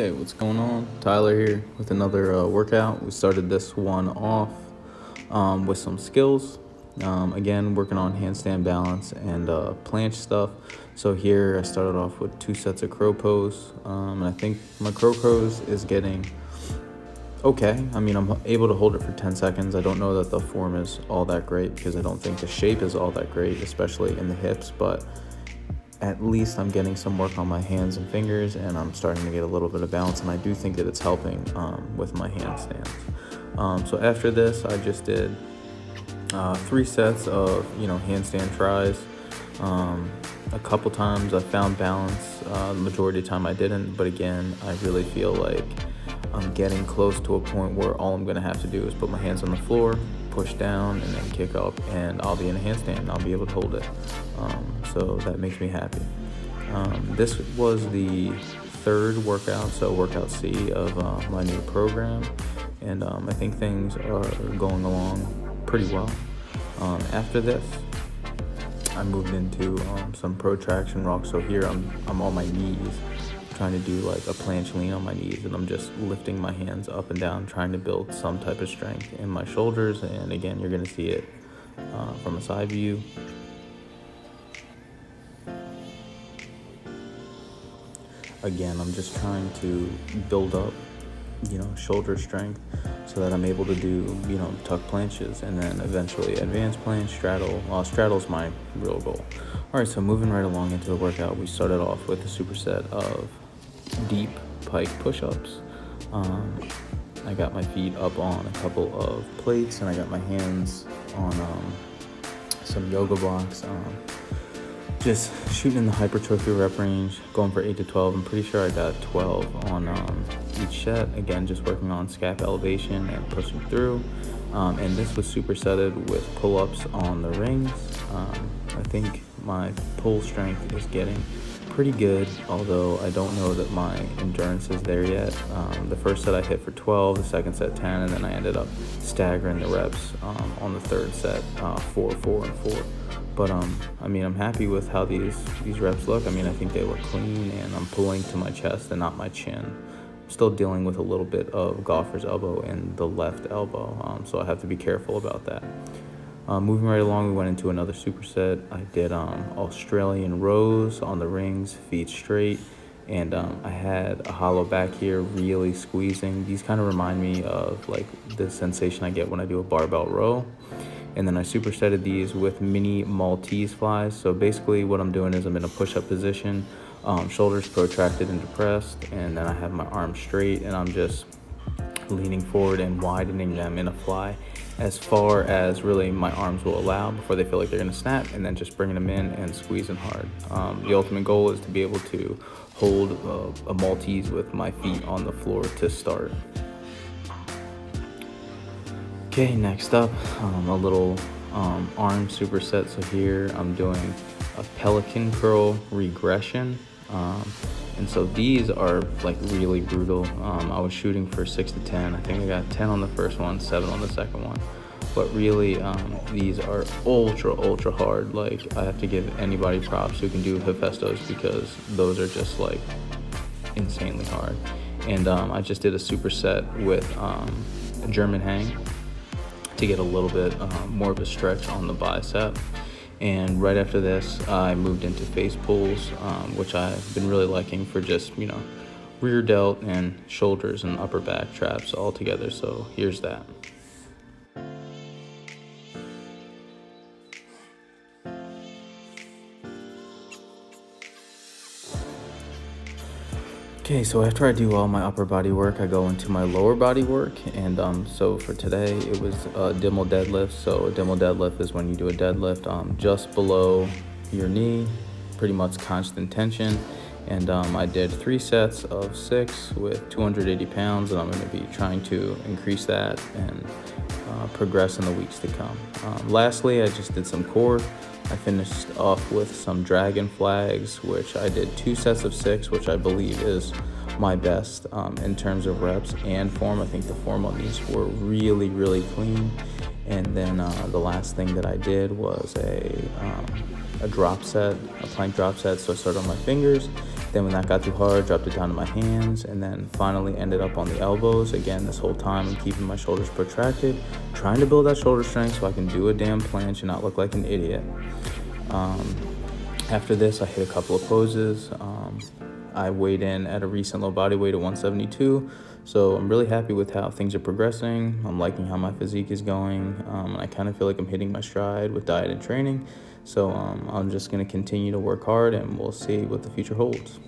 Okay, what's going on? Tyler here with another workout. We started this one off with some skills. Again, working on handstand balance and planche stuff. So here I started off with 2 sets of crow pose. And I think my crow pose is getting okay. I mean, I'm able to hold it for 10 seconds. I don't know that the form is all that great because I don't think the shape is all that great, especially in the hips, but at least I'm getting some work on my hands and fingers, and I'm starting to get a little bit of balance, and I do think that it's helping with my handstands. So after this, I just did 3 sets of, handstand tries. A couple times I found balance, the majority of the time I didn't, but again, I really feel like I'm getting close to a point where all I'm gonna have to do is put my hands on the floor, push down, and then kick up, and I'll be in a handstand and I'll be able to hold it. So that makes me happy. This was the 3rd workout, so workout C of my new program, and I think things are going along pretty well. After this, I moved into some protraction rock. So here I'm on my knees, trying to do like a planche lean on my knees, and I'm just lifting my hands up and down, trying to build some type of strength in my shoulders. And again, you're gonna see it from a side view. Again, I'm just trying to build up, shoulder strength so that I'm able to do, tuck planches, and then eventually advanced planche, straddle. Straddle's my real goal. All right, so moving right along into the workout, we started off with a superset of deep pike push-ups. I got my feet up on a couple of plates, and I got my hands on some yoga blocks. Just shooting in the hypertrophy rep range, going for 8 to 12. I'm pretty sure I got 12 on each set. Again, just working on scap elevation and pushing through. And this was supersetted with pull-ups on the rings. I think my pull strength is getting pretty good, although I don't know that my endurance is there yet. The first set I hit for 12, the second set 10, and then I ended up staggering the reps on the 3rd set, 4, 4, and 4. But I'm happy with how these reps look. I think they look clean, and I'm pulling to my chest and not my chin. I'm still dealing with a little bit of golfer's elbow in the left elbow, so I have to be careful about that. Moving right along, we went into another superset. I did Australian rows on the rings, feet straight, and I had a hollow back here, really squeezing. These kind of remind me of like the sensation I get when I do a barbell row. And then I supersetted these with mini Maltese flies. So basically what I'm doing is I'm in a push-up position, shoulders protracted and depressed, and then I have my arms straight, and I'm just leaning forward and widening them in a fly as far as really my arms will allow before they feel like they're gonna snap, and then just bringing them in and squeezing hard. The ultimate goal is to be able to hold a Maltese with my feet on the floor to start. Okay, next up, a little arm superset. So here I'm doing a pelican curl regression. And so these are like really brutal. I was shooting for 6 to 10. I think I got 10 on the first one, 7 on the second one. But really, these are ultra hard. Like, I have to give anybody props who can do Hephaestos, because those are just like insanely hard. And I just did a superset with a German hang to get a little bit more of a stretch on the bicep. And right after this, I moved into face pulls, which I've been really liking for just, rear delt and shoulders and upper back traps all together. So here's that. Okay, so after I do all my upper body work, I go into my lower body work. And so for today, it was a Dimmel deadlift. So a Dimmel deadlift is when you do a deadlift just below your knee, pretty much constant tension. And I did 3 sets of 6 with 280 pounds, and I'm going to be trying to increase that and progress in the weeks to come. Lastly, I just did some core. I finished off with some dragon flags, which I did 2 sets of 6, which I believe is my best in terms of reps and form. I think the form on these were really clean. And then the last thing that I did was a drop set, a plank drop set. So I started on my fingers, Then when that got too hard, dropped it down to my hands, and then finally ended up on the elbows. Again, this whole time I'm keeping my shoulders protracted, trying to build that shoulder strength so I can do a damn planche and not look like an idiot. After this, I hit a couple of poses. I weighed in at a recent low body weight of 172, so I'm really happy with how things are progressing. I'm liking how my physique is going, and I kind of feel like I'm hitting my stride with diet and training. So I'm just going to continue to work hard, and we'll see what the future holds.